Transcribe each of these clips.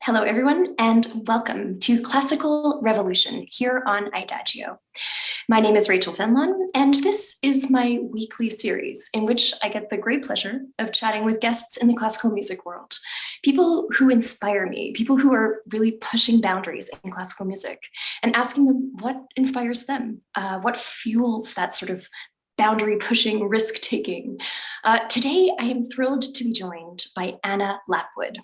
Hello, everyone, and welcome to Classical Revolution here on IDAGIO. My name is Rachel Fenlon, and this is my weekly series in which I get the great pleasure of chatting with guests in the classical music world, people who inspire me, people who are really pushing boundaries in classical music, and asking them what inspires them, what fuels that sort of boundary-pushing, risk-taking. Today, I am thrilled to be joined by Anna Lapwood.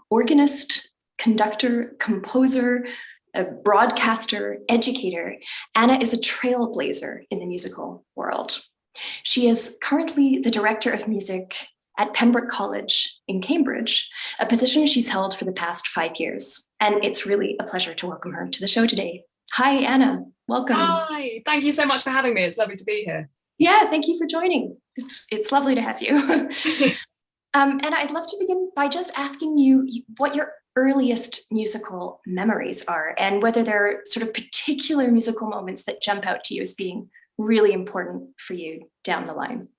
Organist, conductor, composer, a broadcaster, educator, Anna is a trailblazer in the musical world. She is currently the director of music at Pembroke College in Cambridge, a position she's held for the past 5 years. And it's really a pleasure to welcome her to the show today. Hi, Anna, welcome. Hi, thank you so much for having me. It's lovely to be here. Yeah, thank you for joining. It's lovely to have you. And I'd love to begin by just asking you what your earliest musical memories are and whether there are sort of particular musical moments that jump out to you as being really important for you down the line.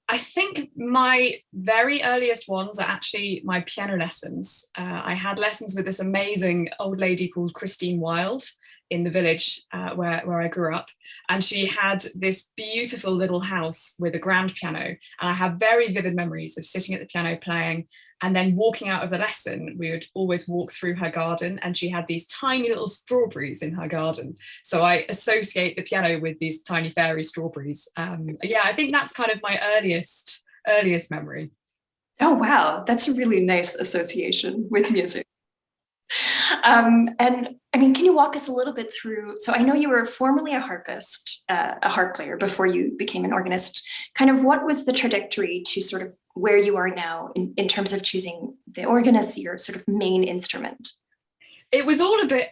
I think my very earliest ones are actually my piano lessons. I had lessons with this amazing old lady called Christine Wilde in the village where I grew up, and she had this beautiful little house with a grand piano, and I have very vivid memories of sitting at the piano playing and then walking out of the lesson. We would always walk through her garden, and she had these tiny little strawberries in her garden, so I associate the piano with these tiny fairy strawberries. Yeah, I think that's kind of my earliest memory. Oh wow, that's a really nice association with music. And I mean, can you walk us a little bit through, so I know you were formerly a harpist, a harp player before you became an organist. Kind of what was the trajectory to sort of where you are now in terms of choosing the organ as your sort of main instrument? It was all a bit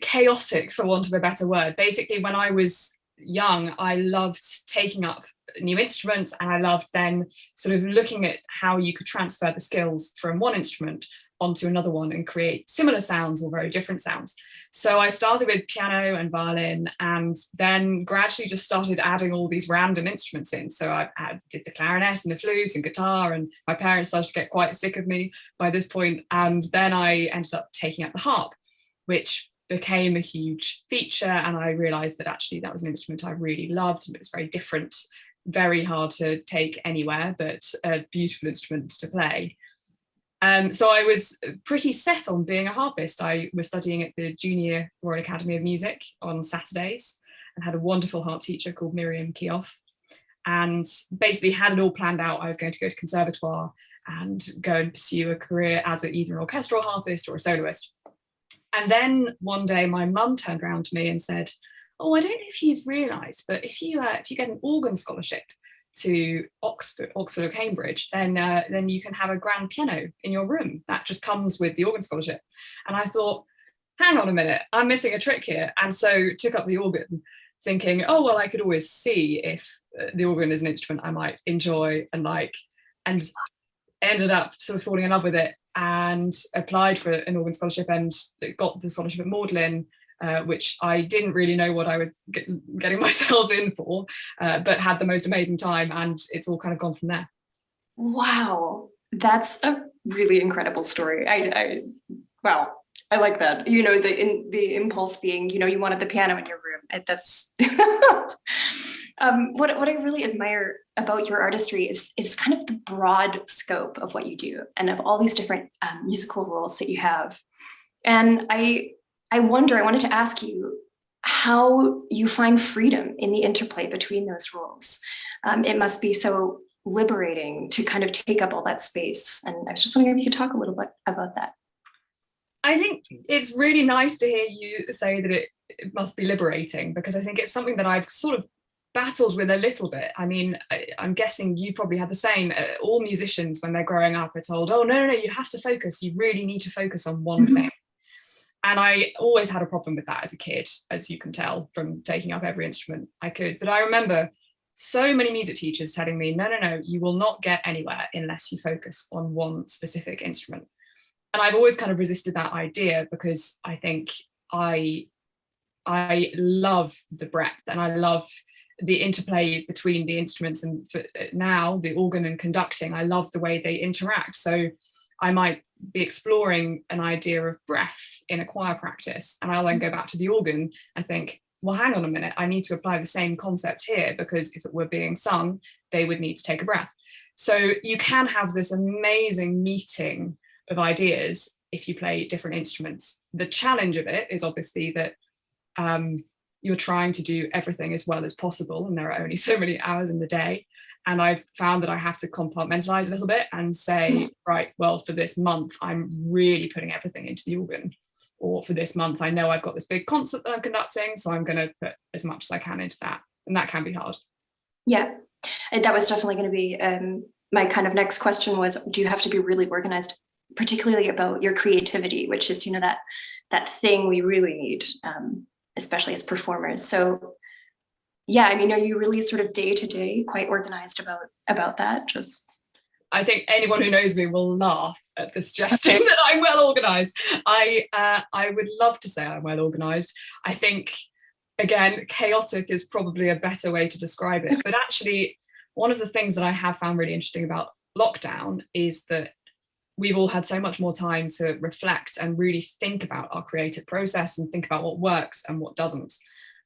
chaotic, for want of a better word. Basically, when I was young, I loved taking up new instruments, and I loved then sort of looking at how you could transfer the skills from one instrument onto another one and create similar sounds or very different sounds. So I started with piano and violin, and then gradually just started adding all these random instruments in. So I did the clarinet and the flute and guitar, and my parents started to get quite sick of me by this point. And then I ended up taking up the harp, which became a huge feature. And I realized that actually that was an instrument I really loved, and it was very different, very hard to take anywhere, but a beautiful instrument to play. So I was pretty set on being a harpist. I was studying at the Junior Royal Academy of Music on Saturdays and had a wonderful harp teacher called Miriam Keough, and basically had it all planned out. I was going to go to conservatoire and go and pursue a career as either an orchestral harpist or a soloist. And then one day my mum turned around to me and said, "Oh, I don't know if you've realised, but if you get an organ scholarship to Oxford or Cambridge, then you can have a grand piano in your room. That just comes with the organ scholarship." And I thought, hang on a minute, I'm missing a trick here. And so took up the organ, thinking, oh, well, I could always see if the organ is an instrument I might enjoy and like, and ended up sort of falling in love with it and applied for an organ scholarship and got the scholarship at Magdalen, which I didn't really know what I was getting myself in for, but had the most amazing time, and it's all kind of gone from there. Wow, that's a really incredible story. Wow, I like that. You know, the impulse being, you know, you wanted the piano in your room. That's what I really admire about your artistry is kind of the broad scope of what you do and of all these different musical roles that you have. And I wanted to ask you how you find freedom in the interplay between those roles. It must be so liberating to kind of take up all that space. And I was just wondering if you could talk a little bit about that. I think it's really nice to hear you say that it must be liberating, because I think it's something that I've sort of battled with a little bit. I mean, I'm guessing you probably have the same. All musicians, when they're growing up, are told, oh, no, you have to focus. You really need to focus on one thing. And I always had a problem with that as a kid, as you can tell from taking up every instrument I could. But I remember so many music teachers telling me, no, you will not get anywhere unless you focus on one specific instrument. And I've always kind of resisted that idea, because I think I love the breadth, and I love the interplay between the instruments. And for now, the organ and conducting, I love the way they interact. So I might be exploring an idea of breath in a choir practice, and I'll then go back to the organ and think, well, hang on a minute, I need to apply the same concept here, because if it were being sung, they would need to take a breath. So you can have this amazing meeting of ideas if you play different instruments. The challenge of it is obviously that you're trying to do everything as well as possible, and there are only so many hours in the day. And I've found that I have to compartmentalize a little bit and say, right, well, for this month, I'm really putting everything into the organ. Or for this month, I know I've got this big concert that I'm conducting, so I'm going to put as much as I can into that. And that can be hard. Yeah, that was definitely going to be my kind of next question was, do you have to be really organized, particularly about your creativity, which is, you know, that thing we really need, especially as performers. So yeah, I mean, are you really sort of day to day quite organized about that? Just, I think anyone who knows me will laugh at the suggestion that I'm well organized. I would love to say I'm well organized. I think, again, chaotic is probably a better way to describe it. But actually, one of the things that I have found really interesting about lockdown is that we've all had so much more time to reflect and really think about our creative process and think about what works and what doesn't.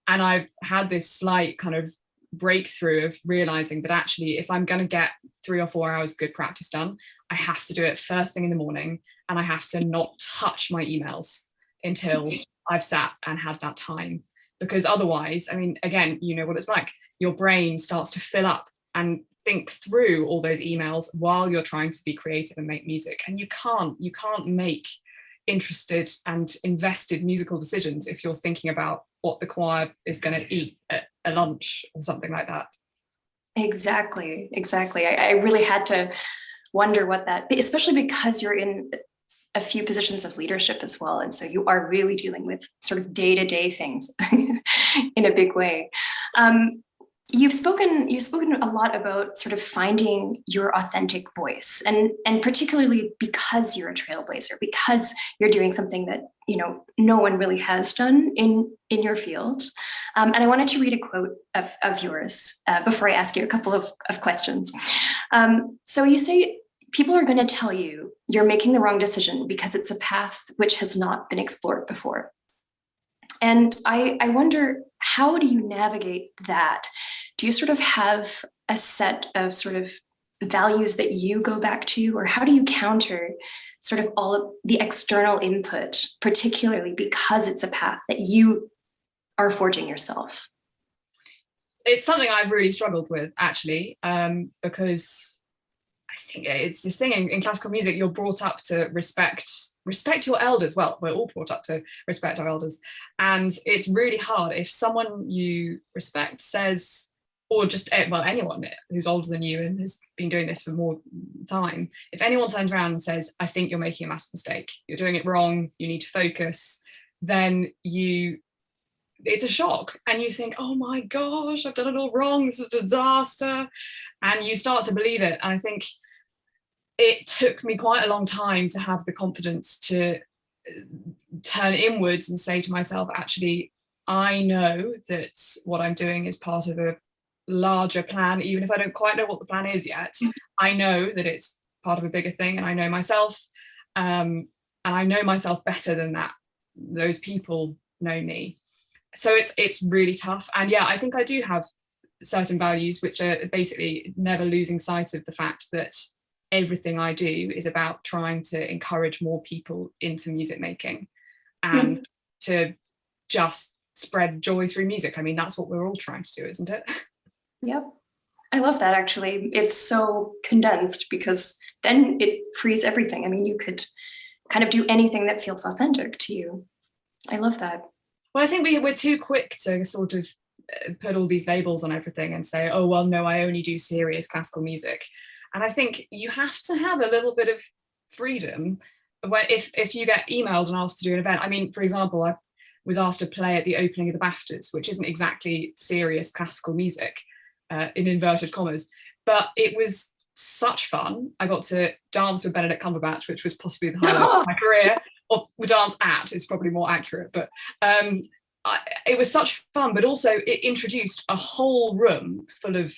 And I've had this slight kind of breakthrough of realizing that actually, if I'm going to get 3 or 4 hours good practice done, I have to do it first thing in the morning, and I have to not touch my emails until I've sat and had that time. Because otherwise, I mean, again, you know what it's like. Your brain starts to fill up and think through all those emails while you're trying to be creative and make music. And you can't make interested and invested musical decisions if you're thinking about what the choir is going to eat at a lunch or something like that. Exactly. I really had to wonder what that, especially because you're in a few positions of leadership as well. And so you are really dealing with sort of day-to-day things in a big way. You've spoken a lot about sort of finding your authentic voice, and particularly because you're a trailblazer, because you're doing something that, you know, no one really has done in your field. And I wanted to read a quote of yours before I ask you a couple of questions. So you say, people are going to tell you you're making the wrong decision because it's a path which has not been explored before. And I wonder, how do you navigate that? Do you sort of have a set of sort of values that you go back to, or how do you counter sort of all of the external input, particularly because it's a path that you are forging yourself? It's something I've really struggled with, actually, because I think it's this thing in classical music, you're brought up to respect your elders. Well, we're all brought up to respect our elders. And it's really hard if someone you respect says, or just, well, anyone who's older than you and has been doing this for more time, if anyone turns around and says, I think you're making a massive mistake, you're doing it wrong, you need to focus, then it's a shock. And you think, oh my gosh, I've done it all wrong, this is a disaster. And you start to believe it. And I think it took me quite a long time to have the confidence to turn inwards and say to myself, actually, I know that what I'm doing is part of a larger plan, even if I don't quite know what the plan is yet. I know that it's part of a bigger thing, and I know myself, and I know myself better than that those people know me. So it's really tough. And yeah, I think I do have certain values which are basically never losing sight of the fact that everything I do is about trying to encourage more people into music making and to just spread joy through music. I mean, that's what we're all trying to do, isn't it? Yep. I love that, actually. It's so condensed because then it frees everything. I mean, you could kind of do anything that feels authentic to you. I love that. Well, I think we're too quick to sort of put all these labels on everything and say, oh, well, no, I only do serious classical music. And I think you have to have a little bit of freedom when if you get emailed and asked to do an event. I mean, for example, I was asked to play at the opening of the BAFTAs, which isn't exactly serious classical music, in inverted commas, but it was such fun. I got to dance with Benedict Cumberbatch, which was possibly the highlight of my career. Or dance at is probably more accurate, but it was such fun, but also it introduced a whole room full of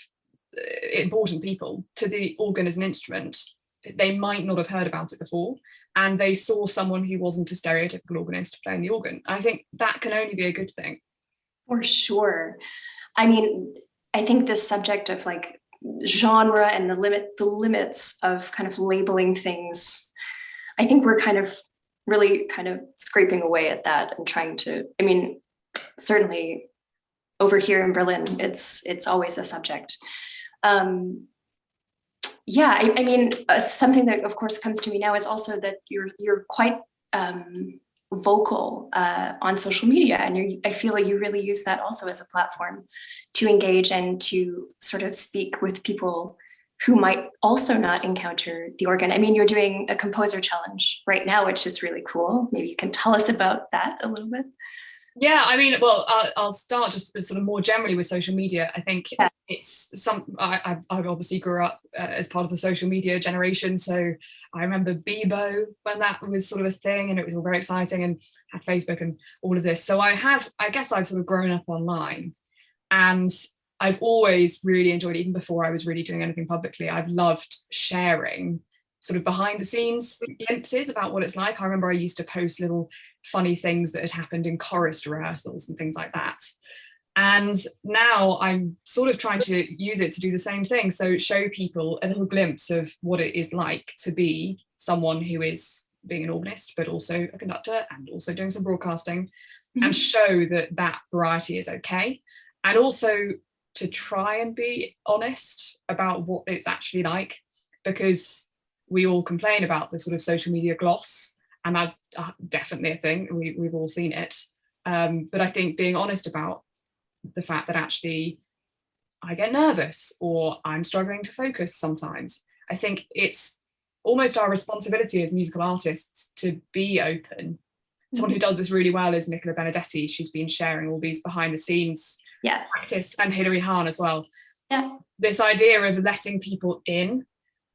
important people to the organ as an instrument. they might not have heard about it before, and they saw someone who wasn't a stereotypical organist playing the organ. I think that can only be a good thing. For sure. I mean, I think this subject of like genre and the limits of kind of labeling things, I think we're kind of really kind of scraping away at that and trying to, I mean, certainly over here in Berlin, it's always a subject. Yeah, I mean, something that of course comes to me now is also that you're quite vocal on social media, and I feel like you really use that also as a platform to engage and to sort of speak with people who might also not encounter the organ. I mean, you're doing a composer challenge right now, which is really cool. Maybe you can tell us about that a little bit. Yeah, I mean, well, I'll start just sort of more generally with social media. I think it's I obviously grew up as part of the social media generation. So I remember Bebo when that was sort of a thing, and it was all very exciting, and had Facebook and all of this. So I guess I've sort of grown up online, and I've always really enjoyed, even before I was really doing anything publicly, I've loved sharing sort of behind the scenes glimpses about what it's like. I remember I used to post little funny things that had happened in chorus rehearsals and things like that. And now I'm sort of trying to use it to do the same thing. So show people a little glimpse of what it is like to be someone who is being an organist, but also a conductor and also doing some broadcasting, and show that that variety is okay. And also to try and be honest about what it's actually like, because we all complain about the sort of social media gloss, and that's definitely a thing. We've all seen it. But I think being honest about the fact that actually I get nervous or I'm struggling to focus sometimes. I think it's almost our responsibility as musical artists to be open. Someone who does this really well is Nicola Benedetti. She's been sharing all these behind the scenes practice, and Hilary Hahn as well. Yeah. This idea of letting people in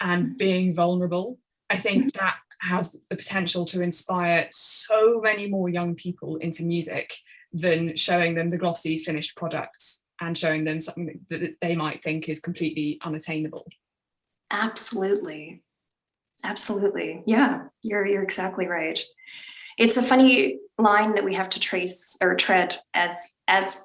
and being vulnerable, I think that has the potential to inspire so many more young people into music than showing them the glossy finished products and showing them something that they might think is completely unattainable. Absolutely. Absolutely. Yeah, you're exactly right. It's a funny line that we have to trace or tread as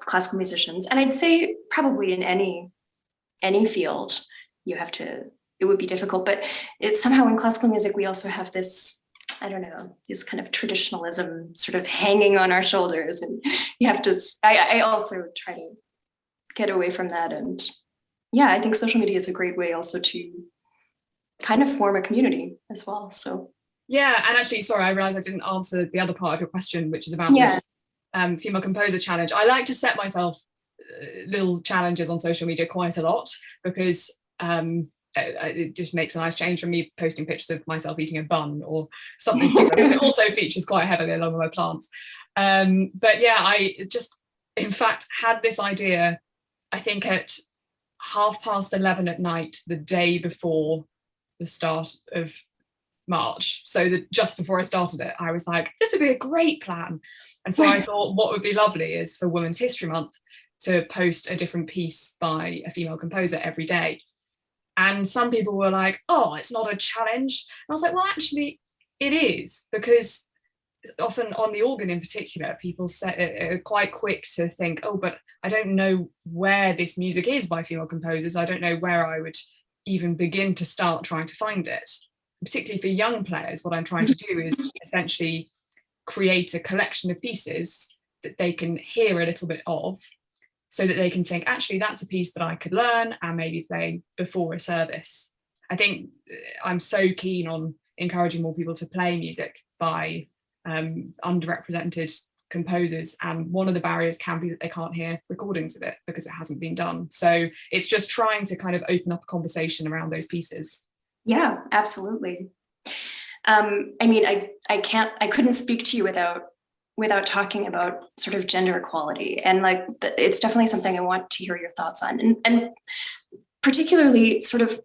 classical musicians. And I'd say probably in any field, you have to, it would be difficult, but it's somehow in classical music, we also have this, I don't know, this kind of traditionalism sort of hanging on our shoulders. And you have to, I also try to get away from that. And yeah, I think social media is a great way also to kind of form a community as well. So yeah, and actually, sorry, I realized I didn't answer the other part of your question, which is about this female composer challenge. I like to set myself little challenges on social media quite a lot, because it just makes a nice change from me posting pictures of myself eating a bun or something similar. It also features quite heavily along with my plants. But yeah, I just, in fact, had this idea, I think at 11:30 at night, the day before the start of March. So just before I started it, I was like, this would be a great plan. And so I thought what would be lovely is for Women's History Month to post a different piece by a female composer every day. And some people were like, oh, it's not a challenge. And I was like, well, actually it is, because often on the organ in particular, people are quite quick to think, oh, but I don't know where this music is by female composers. I don't know where I would even begin to start trying to find it. Particularly for young players, what I'm trying to do is essentially create a collection of pieces that they can hear a little bit of, so that they can think, actually, that's a piece that I could learn and maybe play before a service. I think I'm so keen on encouraging more people to play music by underrepresented composers, and one of the barriers can be that they can't hear recordings of it because it hasn't been done. So it's just trying to kind of open up a conversation around those pieces. Yeah, absolutely. I mean, I couldn't speak to you without talking about sort of gender equality, and like it's definitely something I want to hear your thoughts on, and particularly sort of,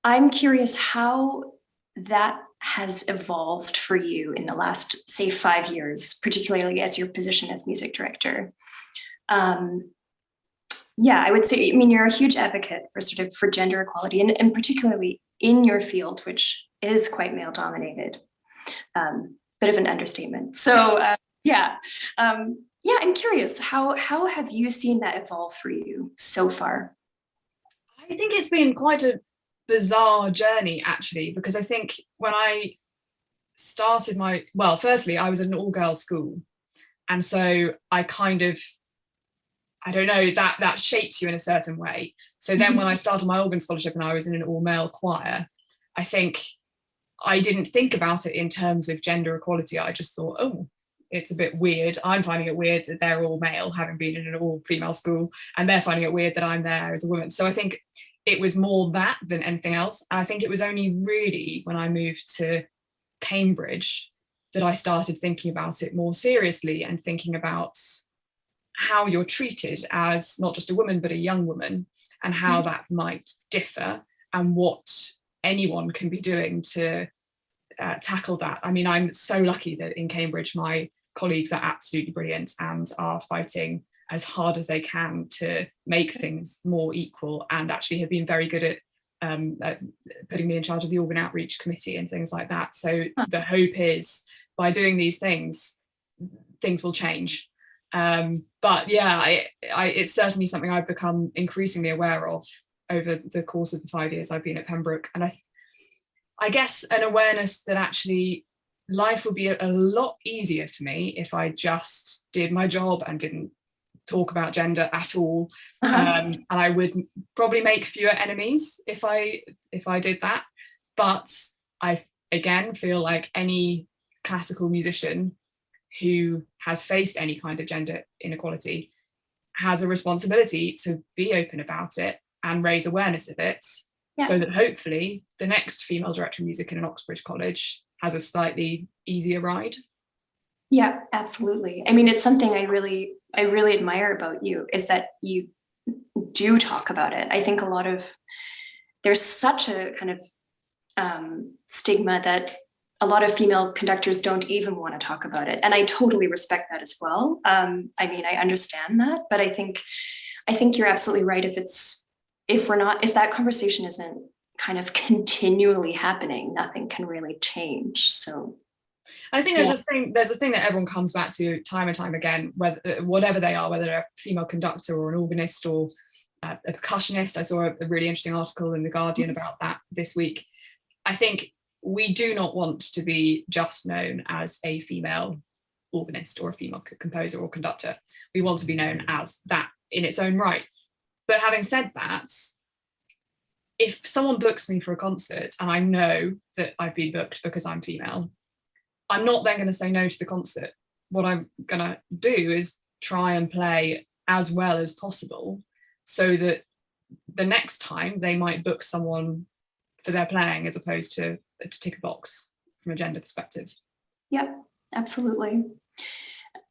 I'm curious how that has evolved for you in the last, say, 5 years, particularly as your position as music director. Yeah, I would say, I mean, you're a huge advocate for sort of for gender equality, and particularly in your field, which is quite male dominated. Bit of an understatement. So yeah, I'm curious, how have you seen that evolve for you so far? I think it's been quite a bizarre journey, actually, because I think when I started firstly, I was in an all-girls school. And so I kind of, I don't know, that shapes you in a certain way. So then when I started my organ scholarship and I was in an all-male choir, I think I didn't think about it in terms of gender equality. I just thought, oh, it's a bit weird. I'm finding it weird that they're all male, having been in an all-female school, and they're finding it weird that I'm there as a woman. So I think it was more that than anything else. And I think it was only really when I moved to Cambridge that I started thinking about it more seriously and thinking about how you're treated as not just a woman, but a young woman, and how that might differ and what anyone can be doing to tackle that. I mean, I'm so lucky that in Cambridge, my colleagues are absolutely brilliant and are fighting as hard as they can to make things more equal, and actually have been very good at putting me in charge of the organ outreach committee and things like that. So the hope is by doing these things, things will change. But yeah, it's certainly something I've become increasingly aware of over the course of the 5 years I've been at Pembroke. And I guess an awareness that actually life would be a lot easier for me if I just did my job and didn't talk about gender at all. And I would probably make fewer enemies if I did that. But I again feel like any classical musician who has faced any kind of gender inequality has a responsibility to be open about it and raise awareness of it, so that hopefully the next female director of music in an Oxbridge college has a slightly easier ride. Yeah, absolutely. I mean, it's something I really admire about you, is that you do talk about it. I think there's such a kind of stigma that a lot of female conductors don't even want to talk about it. And I totally respect that as well. I mean, I understand that, but I think you're absolutely right. If that conversation isn't kind of continually happening, nothing can really change. So I think there's a thing that everyone comes back to time and time again, whatever they are, whether they're a female conductor or an organist or a percussionist. I saw a really interesting article in The Guardian about that this week. I think we do not want to be just known as a female organist or a female composer or conductor. We want to be known as that in its own right. But having said that, if someone books me for a concert and I know that I've been booked because I'm female, I'm not then going to say no to the concert. What I'm going to do is try and play as well as possible, so that the next time they might book someone for their playing as opposed to tick a box from a gender perspective. Yeah, absolutely.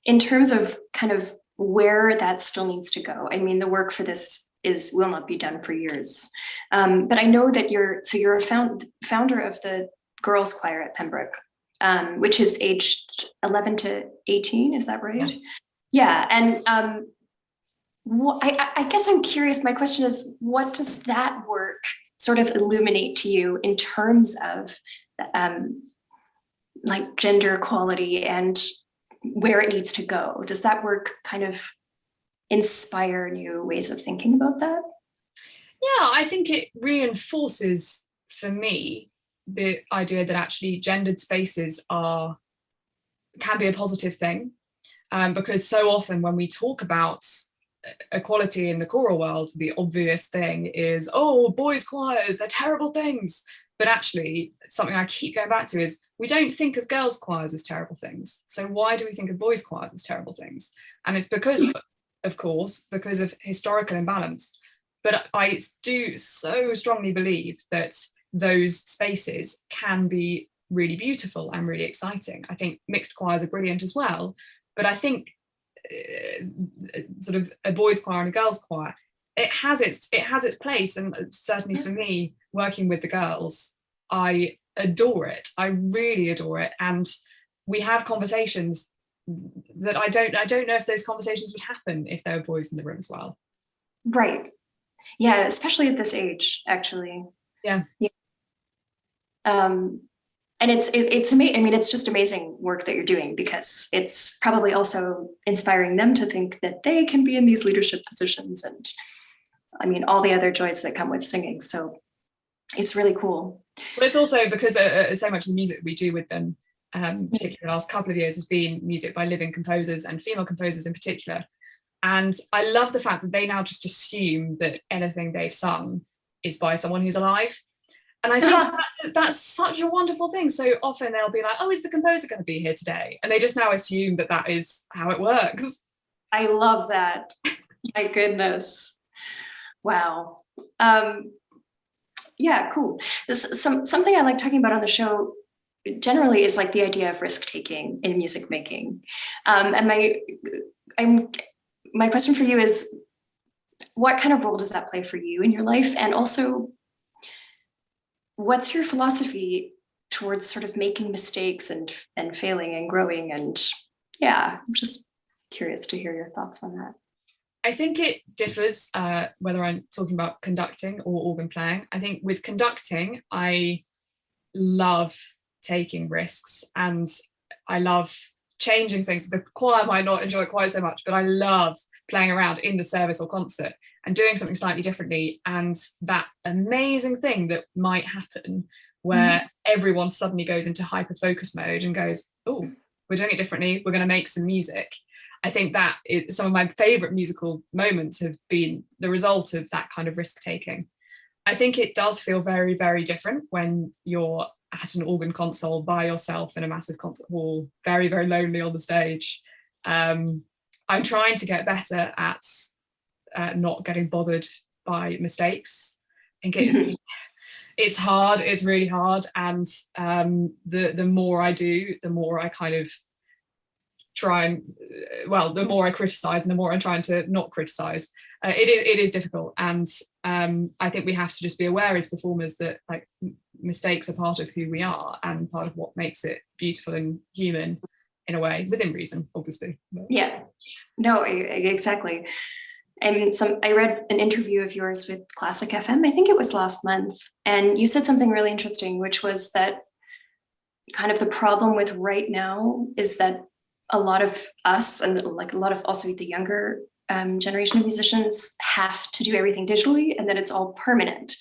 In terms of kind of where that still needs to go, I mean, the work for this will not be done for years. But I know that you're a founder of the girls' choir at Pembroke, which is aged 11 to 18, is that right? Yeah, and I guess I'm curious, my question is, what does that work sort of illuminate to you in terms of like gender equality and where it needs to go? Does that work kind of inspire new ways of thinking about that? Yeah, I think it reinforces for me the idea that actually gendered spaces can be a positive thing, because so often when we talk about equality in the choral world, the obvious thing is, oh, boys' choirs, they're terrible things. But actually, something I keep going back to is we don't think of girls' choirs as terrible things. So why do we think of boys' choirs as terrible things? And it's because of historical imbalance. But I do so strongly believe that those spaces can be really beautiful and really exciting. I think mixed choirs are brilliant as well. But I think sort of a boys' choir and a girls' choir, it has its place. And certainly for me, working with the girls, I adore it. I really adore it. And we have conversations that I don't know if those conversations would happen if there were boys in the room as well. Right. Yeah, especially at this age, actually. Yeah. And it's amazing. I mean, it's just amazing work that you're doing, because it's probably also inspiring them to think that they can be in these leadership positions, and I mean, all the other joys that come with singing. So it's really cool. But it's also because so much of the music we do with them, particularly the last couple of years, has been music by living composers and female composers in particular. And I love the fact that they now just assume that anything they've sung is by someone who's alive. And I think that's such a wonderful thing. So often they'll be like, oh, is the composer going to be here today? And they just now assume that that is how it works. I love that. My goodness. Wow. Yeah, cool. Something I like talking about on the show generally is like the idea of risk taking in music making. And my question for you is, what kind of role does that play for you in your life? And also, what's your philosophy towards sort of making mistakes and failing and growing? And yeah, I'm just curious to hear your thoughts on that. I think it differs whether I'm talking about conducting or organ playing. I think with conducting, I love taking risks and I love changing things. The choir might not enjoy it quite so much, but I love playing around in the service or concert and doing something slightly differently. And that amazing thing that might happen where everyone suddenly goes into hyper focus mode and goes, oh, we're doing it differently. We're going to make some music. I think that some of my favorite musical moments have been the result of that kind of risk taking. I think it does feel very, very different when you're at an organ console by yourself in a massive concert hall, very, very lonely on the stage. I'm trying to get better at not getting bothered by mistakes. I think it's hard, it's really hard. And the more I do, the more I kind of try and, the more I criticize and the more I'm trying to not criticize. It is difficult. And I think we have to just be aware as performers that like mistakes are part of who we are and part of what makes it beautiful and human in a way, within reason, obviously. Yeah, no, exactly. I mean, I read an interview of yours with Classic FM, I think it was last month, and you said something really interesting, which was that kind of the problem with right now is that a lot of us, and like a lot of also the younger generation of musicians, have to do everything digitally, and that it's all permanent.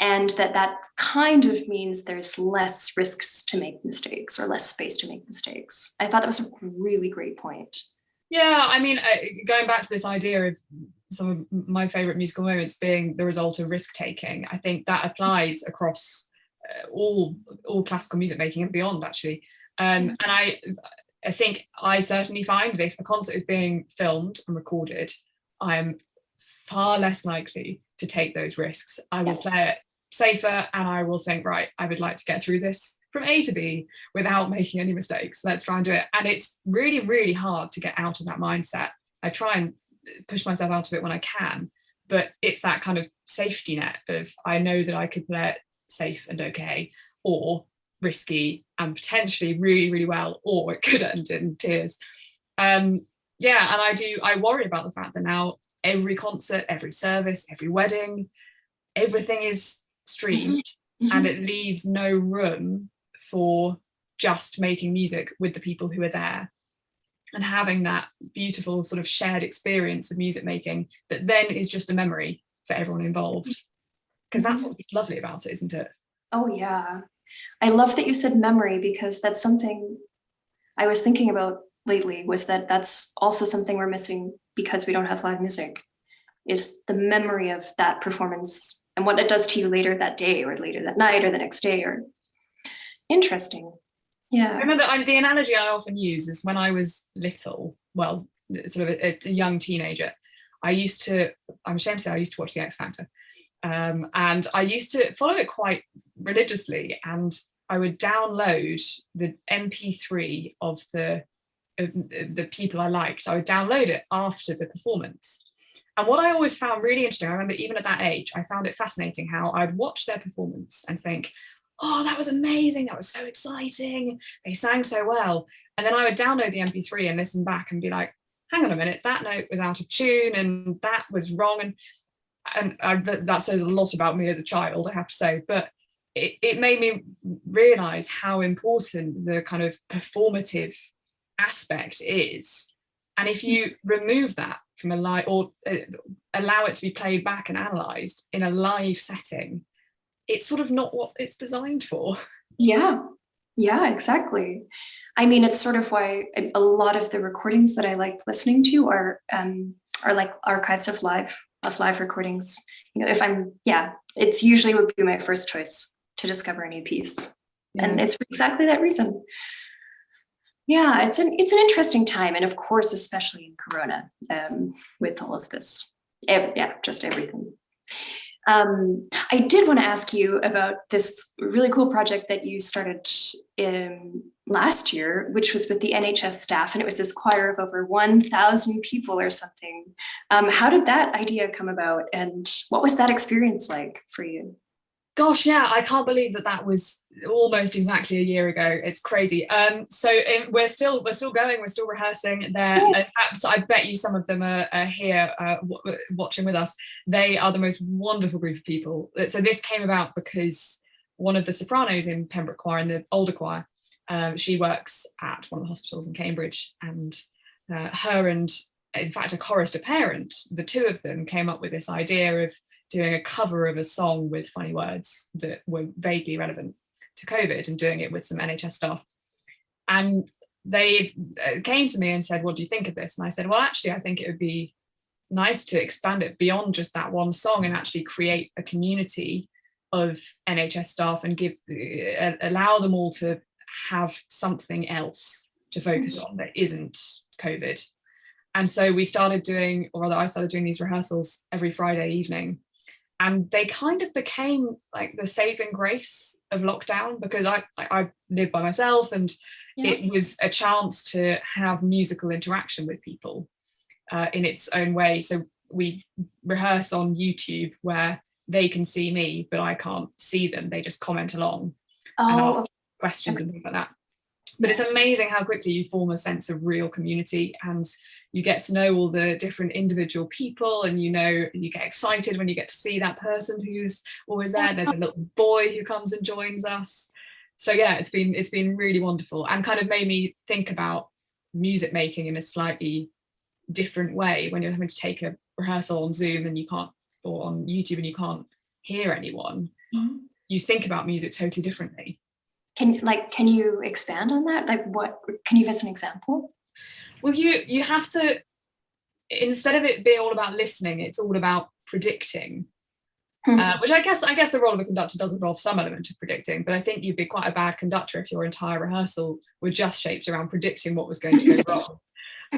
And that kind of means there's less risks to make mistakes or less space to make mistakes. I thought that was a really great point. Yeah, I mean, going back to this idea of some of my favorite musical moments being the result of risk taking, I think that applies across all classical music making and beyond, actually. And I think I certainly find that if a concert is being filmed and recorded, I'm far less likely to take those risks. I will play it safer and I will think, right, I would like to get through this from A to B without making any mistakes. Let's try and do it. And it's really, really hard to get out of that mindset. I try and push myself out of it when I can, but it's that kind of safety net of I know that I could play it safe and okay, or risky and potentially really, really well, or it could end in tears. And I worry about the fact that now every concert, every service, every wedding, everything is streamed, and it leaves no room for just making music with the people who are there and having that beautiful sort of shared experience of music making that then is just a memory for everyone involved, because that's what's lovely about it, isn't it? Oh yeah, I love that you said memory, because that's something I was thinking about lately, was that's also something we're missing because we don't have live music, is the memory of that performance and what it does to you later that day or later that night or the next day. Or interesting. Yeah. I remember the analogy I often use is when I was little, well, sort of a young teenager, I'm ashamed to say I used to watch The X Factor. And I used to follow it quite religiously, and I would download the MP3 of the people I liked. I would download it after the performance. And what I always found really interesting, I remember even at that age, I found it fascinating how I'd watch their performance and think, oh, that was amazing, that was so exciting, they sang so well. And then I would download the MP3 and listen back and be like, hang on a minute, that note was out of tune and that was wrong. And that says a lot about me as a child, I have to say. But it made me realize how important the kind of performative aspect is. And if you remove that from a live, or allow it to be played back and analysed in a live setting, it's sort of not what it's designed for. Yeah, exactly. I mean, it's sort of why a lot of the recordings that I like listening to are like archives of live recordings. You know, if it's usually would be my first choice to discover a new piece, and it's for exactly that reason. Yeah, it's an interesting time, and of course, especially in Corona, with all of this, just everything. I did want to ask you about this really cool project that you started last year, which was with the NHS staff, and it was this choir of over 1,000 people or something. How did that idea come about, and what was that experience like for you? Gosh, yeah, I can't believe that was almost exactly a year ago. It's crazy. So we're still going. We're still rehearsing there. So I bet you some of them are here watching with us. They are the most wonderful group of people. So this came about because one of the sopranos in Pembroke Choir, in the older choir, she works at one of the hospitals in Cambridge, and her and, in fact, a chorister parent, the two of them came up with this idea of doing a cover of a song with funny words that were vaguely relevant to COVID, and doing it with some NHS staff. And they came to me and said, what do you think of this? And I said, well, actually, I think it would be nice to expand it beyond just that one song and actually create a community of NHS staff and allow them all to have something else to focus on that isn't COVID. And so I started doing these rehearsals every Friday evening. And they kind of became like the saving grace of lockdown, because I live by myself, and it was a chance to have musical interaction with people in its own way. So we rehearse on YouTube, where they can see me, but I can't see them. They just comment along and ask questions and things like that. But it's amazing how quickly you form a sense of real community, and you get to know all the different individual people, and you get excited when you get to see that person who's always there. There's a little boy who comes and joins us. So yeah, it's been really wonderful, and kind of made me think about music making in a slightly different way. When you're having to take a rehearsal on Zoom and you can't, or on YouTube, and you can't hear anyone, you think about music totally differently. Can you expand on that? Like, what can you give us an example? Well, you have to, instead of it being all about listening, it's all about predicting, which I guess the role of a conductor does involve some element of predicting, but I think you'd be quite a bad conductor if your entire rehearsal were just shaped around predicting what was going to go wrong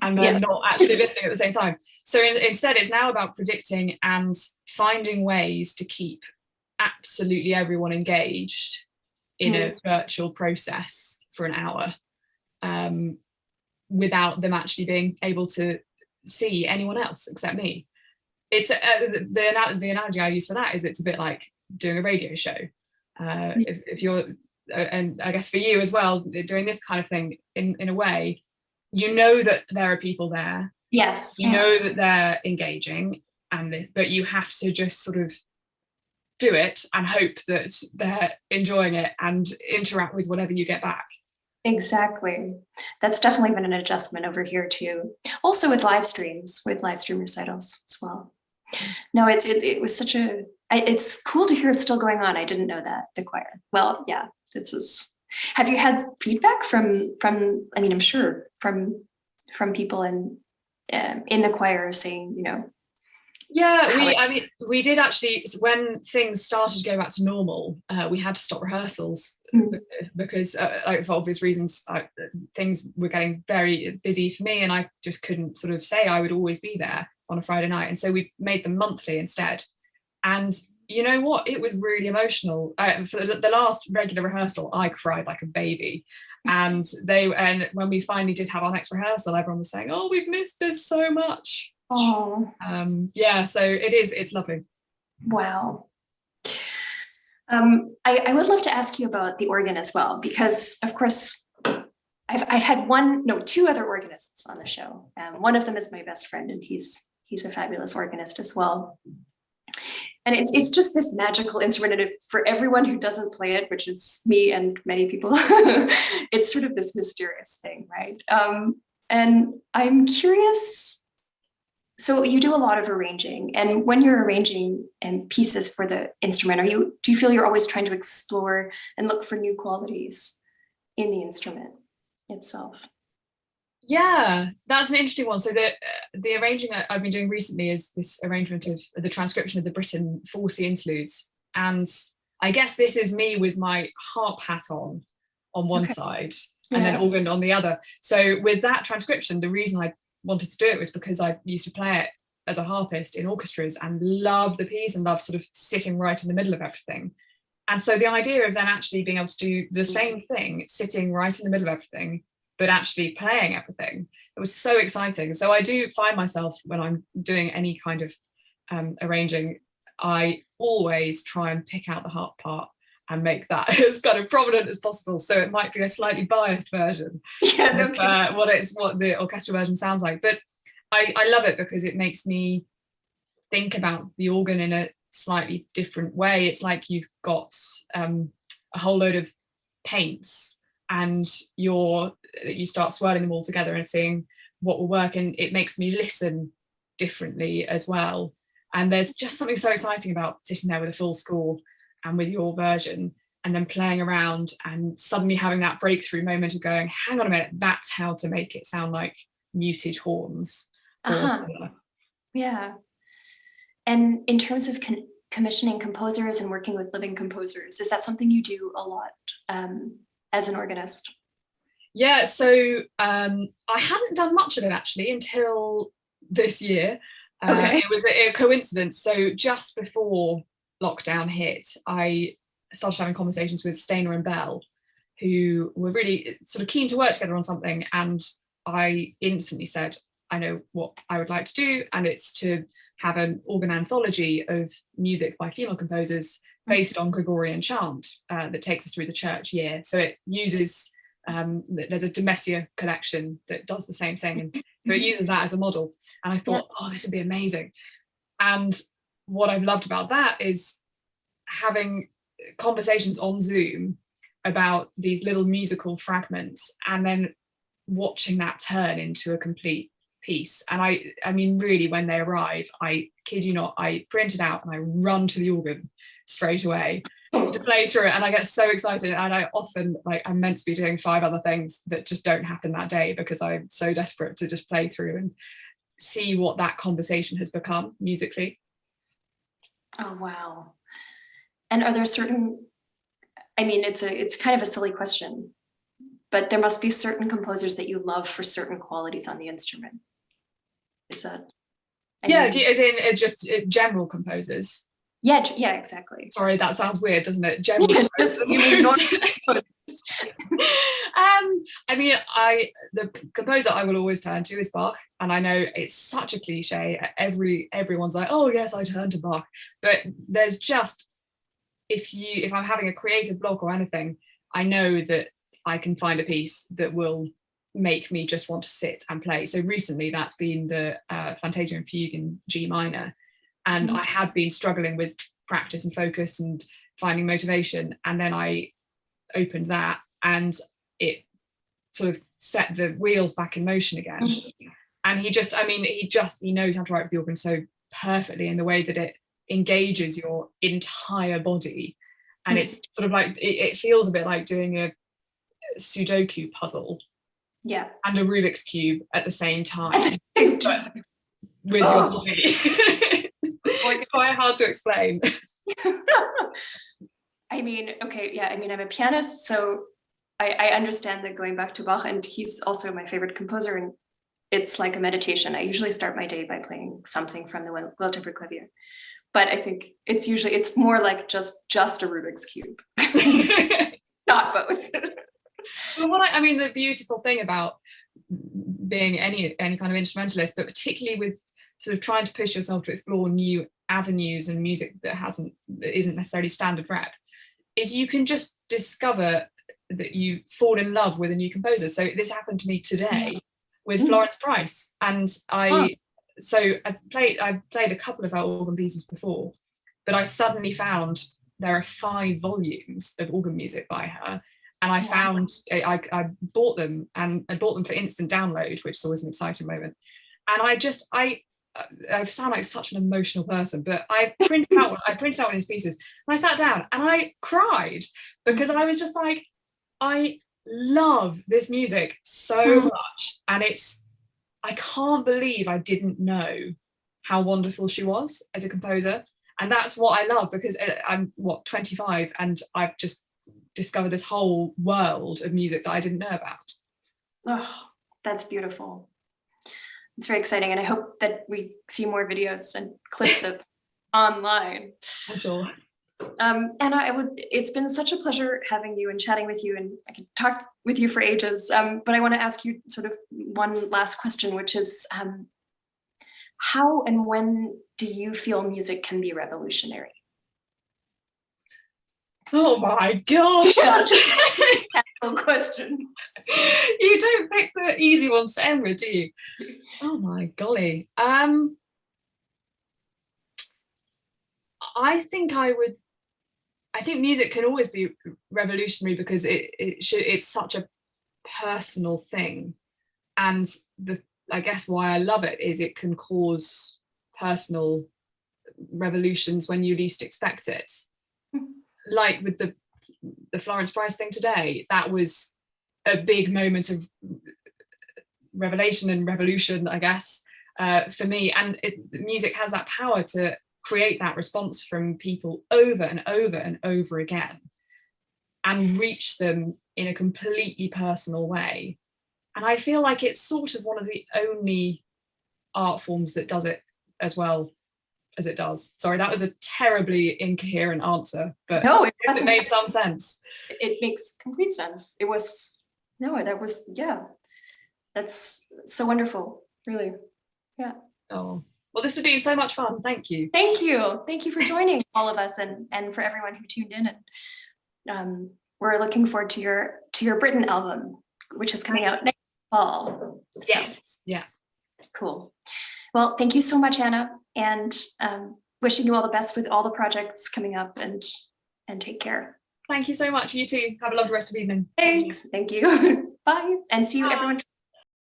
and then not actually listening at the same time. So instead, it's now about predicting and finding ways to keep absolutely everyone engaged in a virtual process for an hour, without them actually being able to see anyone else except me. It's the analogy I use for that is it's a bit like doing a radio show. If you're, and I guess for you as well, doing this kind of thing in a way, you know that there are people there. Yes. You know that they're engaging, but you have to just sort of do it and hope that they're enjoying it and interact with whatever you get back. Exactly. That's definitely been an adjustment over here too. Also with live stream recitals as well. No, it was such a, it's cool to hear it's still going on. I didn't know that, the choir. Well, yeah, this is, have you had feedback from, I mean, I'm sure from people in the choir saying, Yeah, we did actually, when things started to go back to normal, we had to stop rehearsals because for obvious reasons, things were getting very busy for me, and I just couldn't sort of say I would always be there on a Friday night. And so we made them monthly instead. And you know what? It was really emotional. For the last regular rehearsal, I cried like a baby. And when we finally did have our next rehearsal, everyone was saying, "Oh, we've missed this so much." Oh, yeah, so it's lovely. Wow. I would love to ask you about the organ as well, because of course I've had two other organists on the show. One of them is my best friend, and he's a fabulous organist as well. And it's just this magical instrument. And for everyone who doesn't play it, which is me and many people, it's sort of this mysterious thing, right? And I'm curious, so you do a lot of arranging, and when you're arranging pieces for the instrument, do you feel you're always trying to explore and look for new qualities in the instrument itself? Yeah, that's an interesting one. So the arranging that I've been doing recently is this arrangement of the transcription of the Britten Forcey interludes. And I guess this is me with my harp hat on one side and then organ on the other. So with that transcription, the reason I wanted to do it was because I used to play it as a harpist in orchestras and loved the piece and loved sort of sitting right in the middle of everything. And so the idea of then actually being able to do the same thing, sitting right in the middle of everything, but actually playing everything, it was so exciting. So I do find myself, when I'm doing any kind of arranging, I always try and pick out the harp part and make that as kind of prominent as possible. So it might be a slightly biased version of what the orchestral version sounds like. But I love it because it makes me think about the organ in a slightly different way. It's like you've got a whole load of paints and you start swirling them all together and seeing what will work, and it makes me listen differently as well. And there's just something so exciting about sitting there with a full score and with your version and then playing around and suddenly having that breakthrough moment of going, hang on a minute, that's how to make it sound like muted horns. Yeah. And in terms of commissioning composers and working with living composers, is that something you do a lot as an organist? Yeah, so I hadn't done much of it actually until this year. It was a coincidence. So just before lockdown hit, I started having conversations with Stainer and Bell, who were really sort of keen to work together on something. And I instantly said, I know what I would like to do, and it's to have an organ anthology of music by female composers based on Gregorian chant that takes us through the church year. So it uses, there's a De Messia collection that does the same thing, and so it uses that as a model. And I thought, oh, this would be amazing. And what I've loved about that is having conversations on Zoom about these little musical fragments and then watching that turn into a complete piece. And I mean, really, when they arrive, I kid you not, I print it out and I run to the organ straight away to play through it, and I get so excited. And I often, like, I'm meant to be doing 5 other things that just don't happen that day because I'm so desperate to just play through and see what that conversation has become musically. Oh, wow. And are there certain, I mean, it's kind of a silly question, but there must be certain composers that you love for certain qualities on the instrument. Is that? As in just general composers. Yeah, exactly. Sorry, that sounds weird, doesn't it? General composers. I mean, the composer I will always turn to is Bach, and I know it's such a cliche. Everyone's like, oh yes, I turn to Bach, but there's just, if I'm having a creative block or anything, I know that I can find a piece that will make me just want to sit and play. So recently that's been the Fantasia and Fugue in G minor, and I had been struggling with practice and focus and finding motivation, and then I opened that and it sort of set the wheels back in motion again. And he knows how to write with the organ so perfectly in the way that it engages your entire body, and it's sort of like it feels a bit like doing a Sudoku puzzle and a Rubik's cube at the same time, but with your body. It's quite hard to explain. I mean, I'm a pianist, so I understand that going back to Bach, and he's also my favorite composer, and it's like a meditation. I usually start my day by playing something from the Welttemper Clavier, but I think it's more like just a Rubik's cube, not both. Well, I mean, the beautiful thing about being any kind of instrumentalist, but particularly with sort of trying to push yourself to explore new avenues and music that isn't necessarily standard rep, is you can just discover that you fall in love with a new composer. So this happened to me today with Florence Price, and I've played a couple of her organ pieces before, but I suddenly found there are 5 volumes of organ music by her. And I found, I bought them, and I bought them for instant download, which is always an exciting moment. And I sound like such an emotional person, but I printed out one of these pieces, and I sat down and I cried, because I was just like, I love this music so much. And I can't believe I didn't know how wonderful she was as a composer. And that's what I love, because I'm 25, and I've just discovered this whole world of music that I didn't know about. Oh, that's beautiful. It's very exciting, and I hope that we see more videos and clips of online. Sure. Anna, it's been such a pleasure having you and chatting with you, and I could talk with you for ages, but I want to ask you sort of one last question, which is, how and when do you feel music can be revolutionary? Oh my gosh. Question. You don't pick the easy ones to end with, do you? Oh my golly. I think music can always be revolutionary, because it's such a personal thing. And I guess why I love it is it can cause personal revolutions when you least expect it. Like with the Florence Price thing today, that was a big moment of revelation and revolution, I guess, for me. And music has that power to create that response from people over and over and over again, and reach them in a completely personal way. And I feel like it's sort of one of the only art forms that does it as well as it does. Sorry, that was a terribly incoherent answer, but no, it made some sense. It makes complete sense. Yeah, that's so wonderful, really. Yeah. Oh, well, this has been so much fun. Thank you. Thank you for joining all of us, and for everyone who tuned in. And we're looking forward to your Britain album, which is coming out next fall. Yes. Yeah. Cool. Well, thank you so much, Anna, and wishing you all the best with all the projects coming up, and take care. Thank you so much. You too. Have a lovely rest of the evening. Thanks. Thank you. Bye. And see you, everyone.